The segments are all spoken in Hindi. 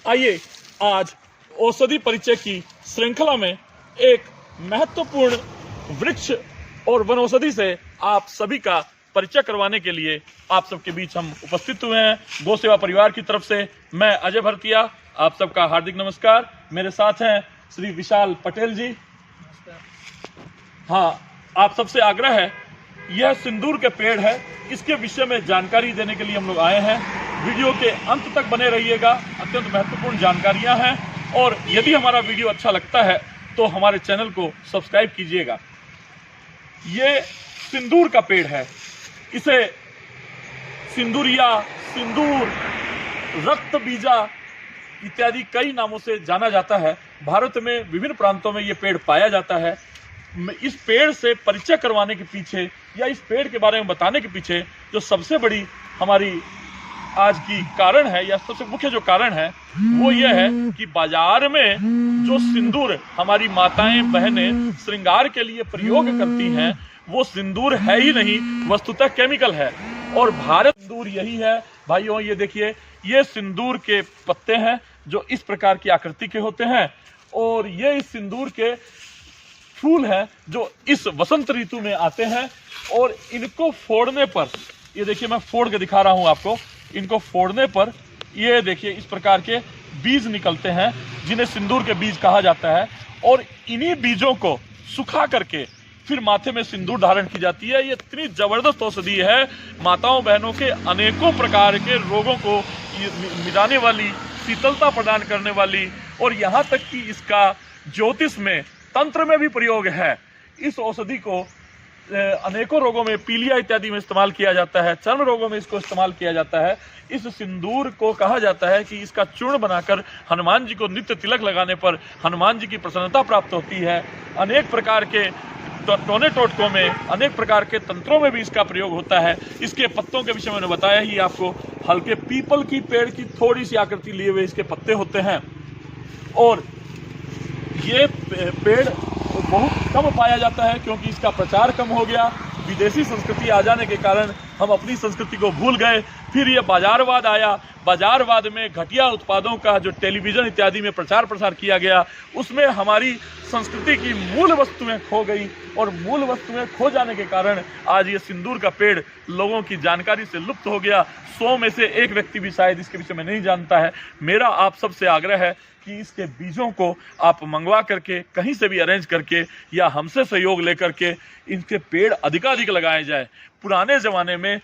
आइए आज औषधि परिचय की श्रृंखला में एक महत्वपूर्ण वृक्ष और वनौषधि से आप सभी का परिचय करवाने के लिए आप सबके बीच हम उपस्थित हुए हैं। गौ सेवा परिवार की तरफ से मैं अजय भरतिया आप सबका हार्दिक नमस्कार। मेरे साथ हैं श्री विशाल पटेल जी। हाँ, आप सबसे आग्रह है, यह सिंदूर के पेड़ है, इसके विषय में जानकारी देने के लिए हम लोग आए हैं। वीडियो के अंत तक बने रहिएगा, अत्यंत महत्वपूर्ण जानकारियां हैं। और यदि हमारा वीडियो अच्छा लगता है तो हमारे चैनल को सब्सक्राइब कीजिएगा। ये सिंदूर का पेड़ है, इसे सिंदूरिया, सिंदूर, रक्त बीजा इत्यादि कई नामों से जाना जाता है। भारत में विभिन्न प्रांतों में ये पेड़ पाया जाता है। इस पेड़ से परिचय करवाने के पीछे या इस पेड़ के बारे में बताने के पीछे जो सबसे बड़ी हमारी आज की कारण है या सबसे मुख्य जो कारण है वो ये है कि बाजार में जो सिंदूर हमारी माताएं बहनें श्रृंगार के लिए प्रयोग करती हैं वो सिंदूर है ही नहीं, वस्तुतः केमिकल है। और भारत सिंदूर यही है भाइयों। ये देखिए, ये सिंदूर के पत्ते हैं जो इस प्रकार की आकृति के होते हैं और ये इस सिंदूर के फूल हैं जो इस वसंत ऋतु में आते हैं। और इनको फोड़ने पर, ये देखिए मैं फोड़ के दिखा रहा हूं आपको, इनको फोड़ने पर ये देखिए इस प्रकार के बीज निकलते हैं जिन्हें सिंदूर के बीज कहा जाता है। और इन्हीं बीजों को सुखा करके फिर माथे में सिंदूर धारण की जाती है। ये इतनी जबरदस्त औषधि है, माताओं बहनों के अनेकों प्रकार के रोगों को मिटाने वाली, शीतलता प्रदान करने वाली, और यहाँ तक कि इसका ज्योतिष में, तंत्र में भी प्रयोग है। इस औषधि को अनेकों रोगों में, पीलिया इत्यादि में इस्तेमाल किया जाता है, चर्म रोगों में इसको इस्तेमाल किया जाता है। इस सिंदूर को कहा जाता है कि इसका चूर्ण बनाकर हनुमान जी को नित्य तिलक लगाने पर हनुमान जी की प्रसन्नता प्राप्त होती है। अनेक प्रकार के टोने टोटकों में, अनेक प्रकार के तंत्रों में भी इसका प्रयोग होता है। इसके पत्तों के विषय में मैंने बताया ही आपको, हल्के पीपल की पेड़ की थोड़ी सी आकृति लिए हुए इसके पत्ते होते हैं। और ये पेड़ बहुत कम पाया जाता है क्योंकि इसका प्रचार कम हो गया। विदेशी संस्कृति आ जाने के कारण हम अपनी संस्कृति को भूल गए। फिर ये बाजारवाद आया, बाजारवाद में घटिया उत्पादों का जो टेलीविज़न इत्यादि में प्रचार प्रसार किया गया, उसमें हमारी संस्कृति की मूल वस्तुएं खो गई। और मूल वस्तुएं खो जाने के कारण आज ये सिंदूर का पेड़ लोगों की जानकारी से लुप्त हो गया। 100 में से एक व्यक्ति भी शायद इसके विषय में नहीं जानता है। मेरा आप सबसे आग्रह है कि इसके बीजों को आप मंगवा करके, कहीं से भी अरेंज करके या हमसे सहयोग लेकर के इनके पेड़ अधिकाधिक लगाए जाए। पुराने ज़माने में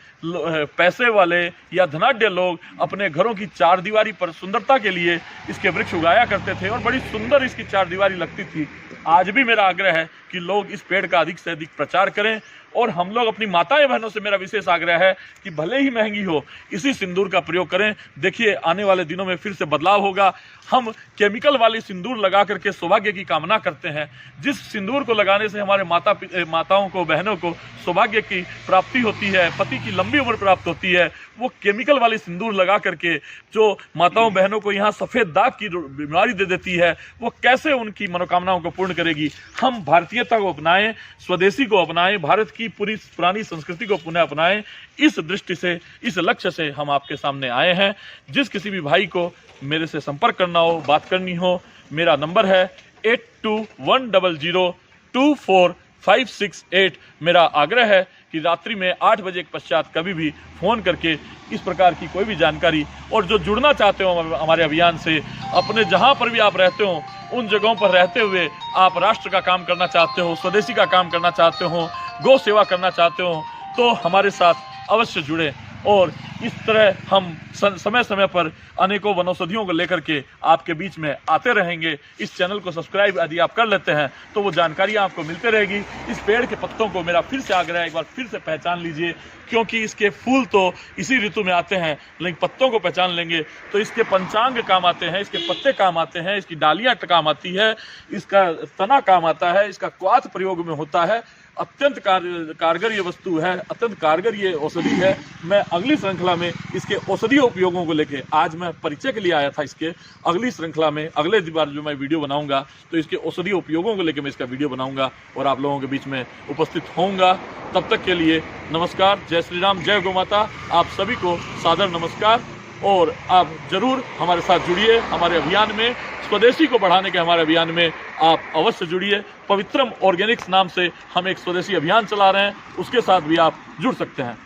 पैसे वाले या धनाढ्य लोग अपने घरों की चारदीवारी पर सुंदरता के लिए इसके वृक्ष उगाया करते थे और बड़ी सुंदर इसकी चारदीवारी लगती थी। आज भी मेरा आग्रह है कि लोग इस पेड़ का अधिक से अधिक प्रचार करें। और हम लोग अपनी माताएं बहनों से मेरा विशेष आग्रह है कि भले ही महंगी हो, इसी सिंदूर का प्रयोग करें। देखिए, आने वाले दिनों में फिर से बदलाव होगा। हम केमिकल वाली सिंदूर लगा करके सौभाग्य की कामना करते हैं। जिस सिंदूर को लगाने से हमारे माताओं को, बहनों को सौभाग्य की प्राप्ति होती है, पति की लंबी उम्र प्राप्त होती है, वो केमिकल वाली सिंदूर लगा करके जो माताओं बहनों को यहाँ सफ़ेद दाग की बीमारी दे देती है, वो कैसे उनकी मनोकामनाओं को पूर्ण करेगी। हम भारतीयता को अपनाएं, स्वदेशी को अपनाएं, भारत की पूरी पुरानी संस्कृति को पुनः अपनाएं। इस दृष्टि से, इस लक्ष्य से हम आपके सामने आए हैं। जिस किसी भी भाई को मेरे से संपर्क करना हो, बात करनी हो, मेरा नंबर है 8210024568। मेरा आग्रह है कि रात्रि में 8 बजे के पश्चात कभी भी फ़ोन करके इस प्रकार की कोई भी जानकारी, और जो जुड़ना चाहते हो हमारे अभियान से, अपने जहाँ पर भी आप रहते हो उन जगहों पर रहते हुए आप राष्ट्र का काम करना चाहते हो, स्वदेशी का काम करना चाहते हो, गौ सेवा करना चाहते हो, तो हमारे साथ अवश्य जुड़े। और इस तरह हम समय समय पर अनेकों वनौषधियों को लेकर के आपके बीच में आते रहेंगे। इस चैनल को सब्सक्राइब यदि आप कर लेते हैं तो वो जानकारियाँ आपको मिलते रहेगी। इस पेड़ के पत्तों को मेरा फिर से आग्रह है, एक बार फिर से पहचान लीजिए, क्योंकि इसके फूल तो इसी ऋतु में आते हैं, लेकिन पत्तों को पहचान लेंगे तो इसके पंचांग काम आते हैं, इसके पत्ते काम आते हैं, इसकी डालियाँ काम आती है, इसका तना काम आता है, इसका क्वाथ प्रयोग में होता है। अत्यंत कारगर ये वस्तु है, अत्यंत कारगर ये औषधि है। मैं अगली श्रृंखला में इसके औषधीय उपयोगों को लेके, आज मैं परिचय के लिए आया था इसके, अगली श्रृंखला में अगले बार जो मैं वीडियो बनाऊंगा तो इसके औषधीय उपयोगों को लेकर मैं इसका वीडियो बनाऊंगा और आप लोगों के बीच में उपस्थित होऊंगा। तब तक के लिए नमस्कार, जय श्री राम, जय गौ माता। आप सभी को सादर नमस्कार। और आप जरूर हमारे साथ जुड़िए। हमारे अभियान में, स्वदेशी को बढ़ाने के हमारे अभियान में आप अवश्य जुड़िए। पवित्रम ऑर्गेनिक्स नाम से हम एक स्वदेशी अभियान चला रहे हैं, उसके साथ भी आप जुड़ सकते हैं।